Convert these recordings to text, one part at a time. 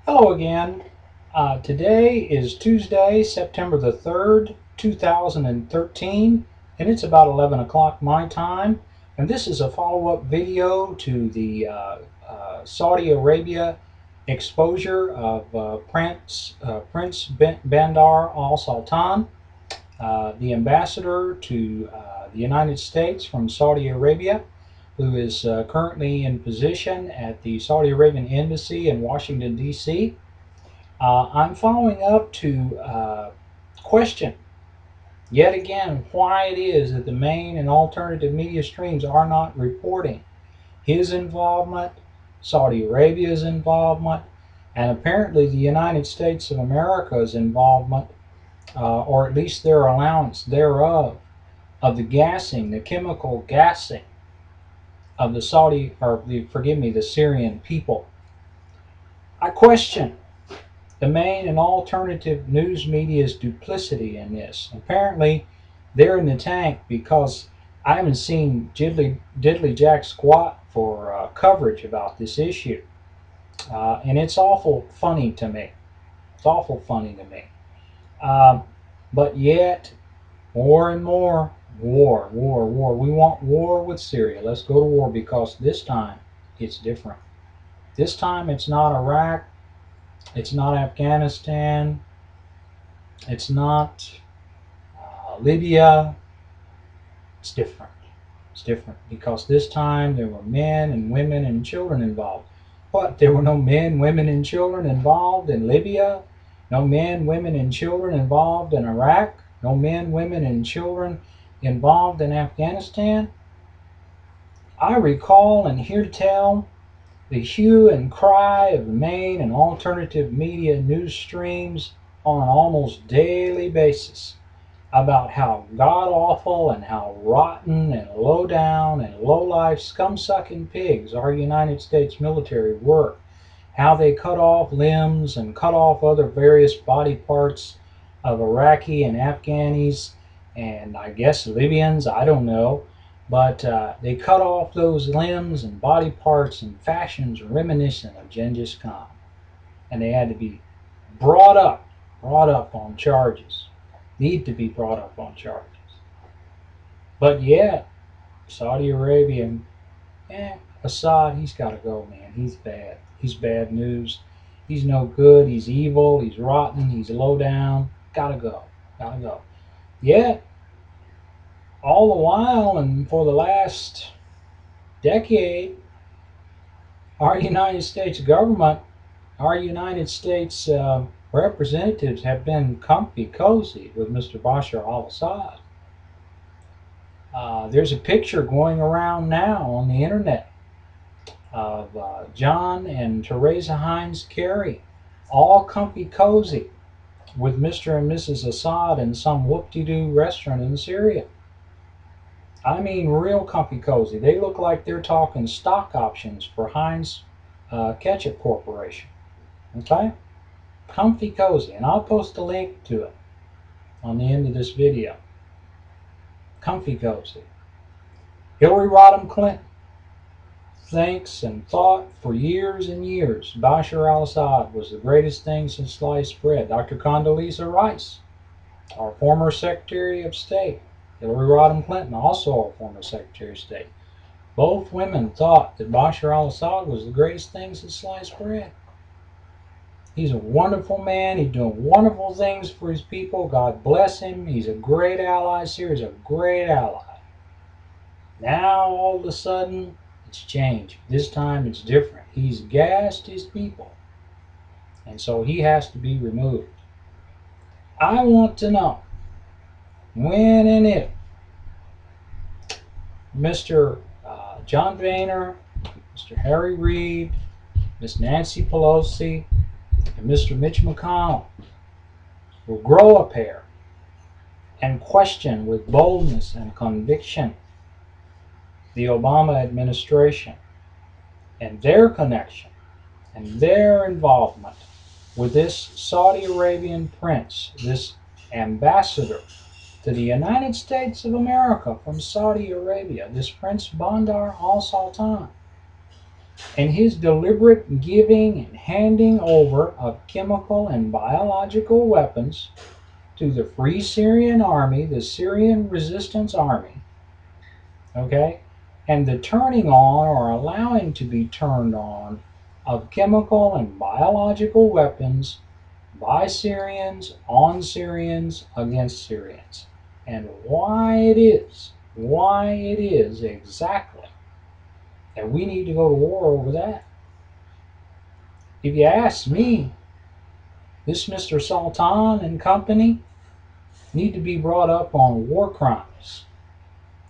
Hello again. Today is Tuesday, September the 3rd, 2013, and it's about 11 o'clock my time. And this is a follow-up video to the Saudi Arabia exposure of Prince Bandar al Sultan, the ambassador to the United States from Saudi Arabia, who is currently in position at the Saudi Arabian Embassy in Washington, D.C. I'm following up to question yet again why it is that the main and alternative media streams are not reporting his involvement, Saudi Arabia's involvement, and apparently the United States of America's involvement, or at least their allowance thereof, of the gassing, the chemical gassing of the the Syrian people. I question the main and alternative news media's duplicity in this. Apparently, they're in the tank because I haven't seen diddly jack squat for coverage about this issue. And it's awful funny to me. It's awful funny to me. Um, but yet, more and more, war. We want war with Syria. Let's go to war because this time it's different. This time it's not Iraq. It's not Afghanistan. It's not Libya. It's different. It's different because this time there were men and women and children involved. But there were no men, women, and children involved in Libya. No men, women, and children involved in Iraq. No men, women, and children involved in Afghanistan. I recall and hear tell the hue and cry of the main and alternative media news streams on an almost daily basis about how god-awful and how rotten and low-down and low-life scum-sucking pigs our United States military were, how they cut off limbs and cut off other various body parts of Iraqi and Afghanis and I guess Libyans, I don't know, but they cut off those limbs and body parts in fashions reminiscent of Genghis Khan. And they had to be brought up on charges. Need to be brought up on charges. But yet, Saudi Arabia, Assad, he's got to go, man. He's bad. He's bad news. He's no good. He's evil. He's rotten. He's low down. Gotta go. Gotta go. Yet, all the while and for the last decade, our United States government, our United States representatives have been comfy cozy with Mr. Bashar al Assad. There's a picture going around now on the internet of John and Teresa Heinz Kerry, all comfy cozy with Mr. and Mrs. Assad in some whoop-de-doo restaurant in Syria. I mean, real comfy cozy. They look like they're talking stock options for Heinz Ketchup Corporation. Okay? Comfy cozy. And I'll post a link to it on the end of this video. Comfy cozy. Hillary Rodham Clinton thinks and thought for years and years Bashar al Assad was the greatest thing since sliced bread. Dr. Condoleezza Rice, our former Secretary of State, Hillary Rodham Clinton, also a former Secretary of State. Both women thought that Bashar al-Assad was the greatest thing since sliced bread. He's a wonderful man. He's doing wonderful things for his people. God bless him. He's a great ally. Syria's a great ally. Now, all of a sudden, it's changed. This time, it's different. He's gassed his people. And so he has to be removed. I want to know when and if Mr. John Boehner, Mr. Harry Reid, Miss Nancy Pelosi, and Mr. Mitch McConnell will grow a pair and question with boldness and conviction the Obama administration and their connection and their involvement with this Saudi Arabian prince, this ambassador to the United States of America from Saudi Arabia, this Prince Bandar al Sultan. and his deliberate giving and handing over of chemical and biological weapons to the Free Syrian Army, the Syrian Resistance Army, okay, and the turning on or allowing to be turned on of chemical and biological weapons by Syrians, on Syrians, against Syrians, and why it is exactly that we need to go to war over that. If you ask me, this Mr. Sultan and company need to be brought up on war crimes.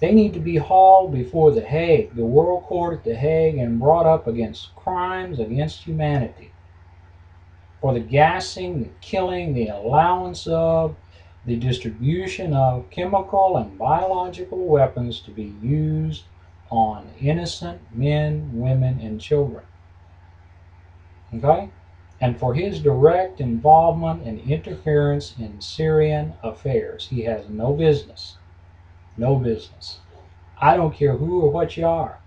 They need to be hauled before the Hague, the World Court at the Hague, and brought up against crimes against humanity for the gassing, the killing, the allowance of, the distribution of chemical and biological weapons to be used on innocent men, women, and children. Okay? And for his direct involvement and interference in Syrian affairs. He has no business. No business. I don't care who or what you are.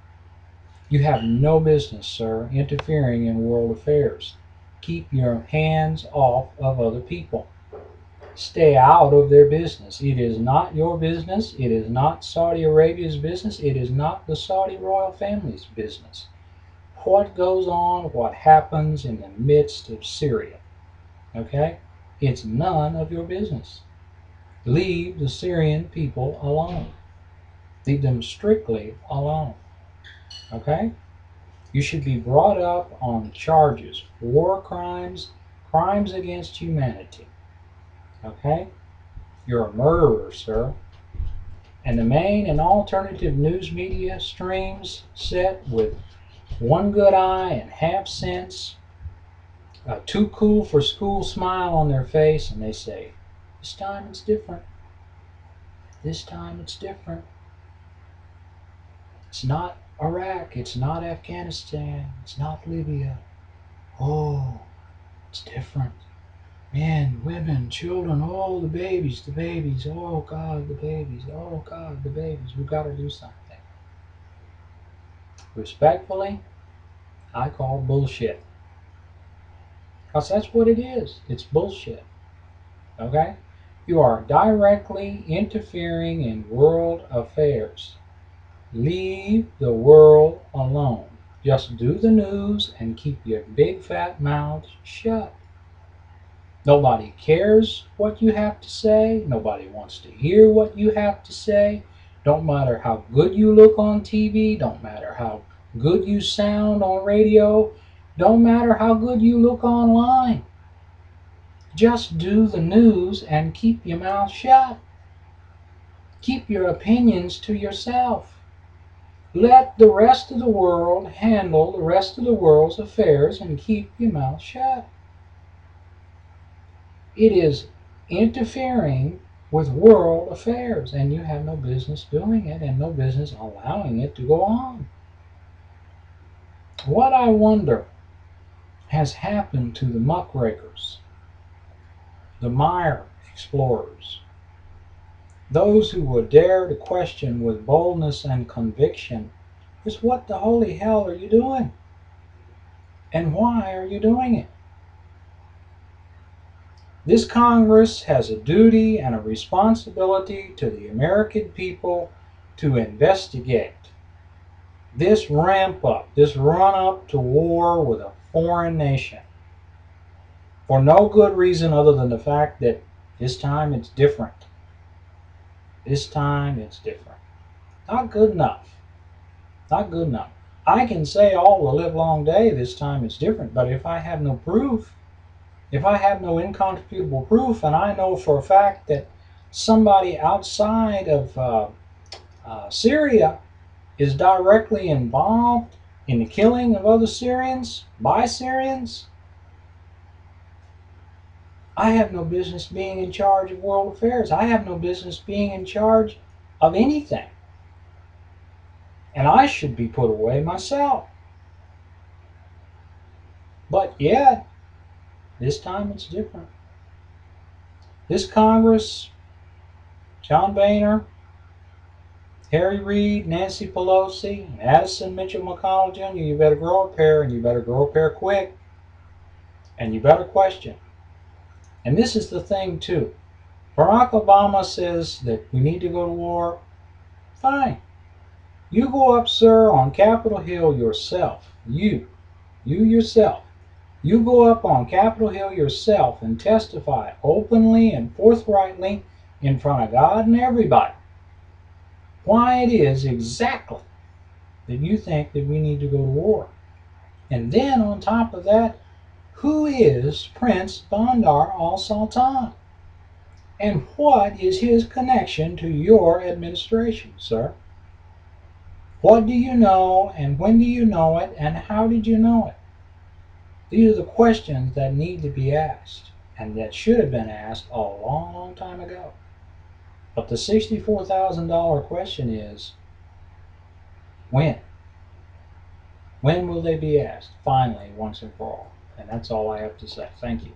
You have no business, sir, interfering in world affairs. Keep your hands off of other people. Stay out of their business. It is not your business. It is not Saudi Arabia's business. It is not the Saudi royal family's business. What goes on, what happens in the midst of Syria, okay? It's none of your business. Leave the Syrian people alone. Leave them strictly alone, okay? You should be brought up on charges, war crimes, crimes against humanity, okay? You're a murderer, sir. And the main and alternative news media streams set with one good eye and half sense, a too cool for school smile on their face, and they say, this time it's different. This time it's different. It's not Iraq. It's not Afghanistan. It's not Libya. Oh, it's different. Men, women, children, oh, the babies, the babies. Oh, God, the babies. Oh, God, the babies. We've got to do something. Respectfully, I call bullshit. Because that's what it is. It's bullshit. Okay? You are directly interfering in world affairs. Leave the world alone. Just do the news and keep your big fat mouth shut. Nobody cares what you have to say. Nobody wants to hear what you have to say. Don't matter how good you look on TV. Don't matter how good you sound on radio. Don't matter how good you look online. Just do the news and keep your mouth shut. Keep your opinions to yourself. Let the rest of the world handle the rest of the world's affairs and keep your mouth shut. It is interfering with world affairs, and you have no business doing it and no business allowing it to go on. What I wonder has happened to the muckrakers, the mire explorers, those who will dare to question with boldness and conviction is what the holy hell are you doing? And why are you doing it? This Congress has a duty and a responsibility to the American people to investigate this ramp up, this run up to war with a foreign nation for no good reason other than the fact that this time it's different. This time it's different. Not good enough. Not good enough. I can say all the live long day this time it's different, but if I have no proof, if I have no incontrovertible proof, and I know for a fact that somebody outside of Syria is directly involved in the killing of other Syrians by Syrians, I have no business being in charge of world affairs. I have no business being in charge of anything. And I should be put away myself. But yet, this time it's different. This Congress, John Boehner, Harry Reid, Nancy Pelosi, and Addison Mitchell McConnell Jr., you better grow a pair, and you better grow a pair quick, and you better question. And this is the thing, too. Barack Obama says that we need to go to war. Fine. You go up, sir, on Capitol Hill yourself. You yourself. You go up on Capitol Hill yourself and testify openly and forthrightly in front of God and everybody why it is exactly that you think that we need to go to war. And then on top of that, who is Prince Bandar al-Sultan? And what is his connection to your administration, sir? What do you know, and when do you know it, and how did you know it? These are the questions that need to be asked, and that should have been asked a long, long time ago. But the $64,000 question is, when? When will they be asked, finally, once and for all? And that's all I have to say. Thank you.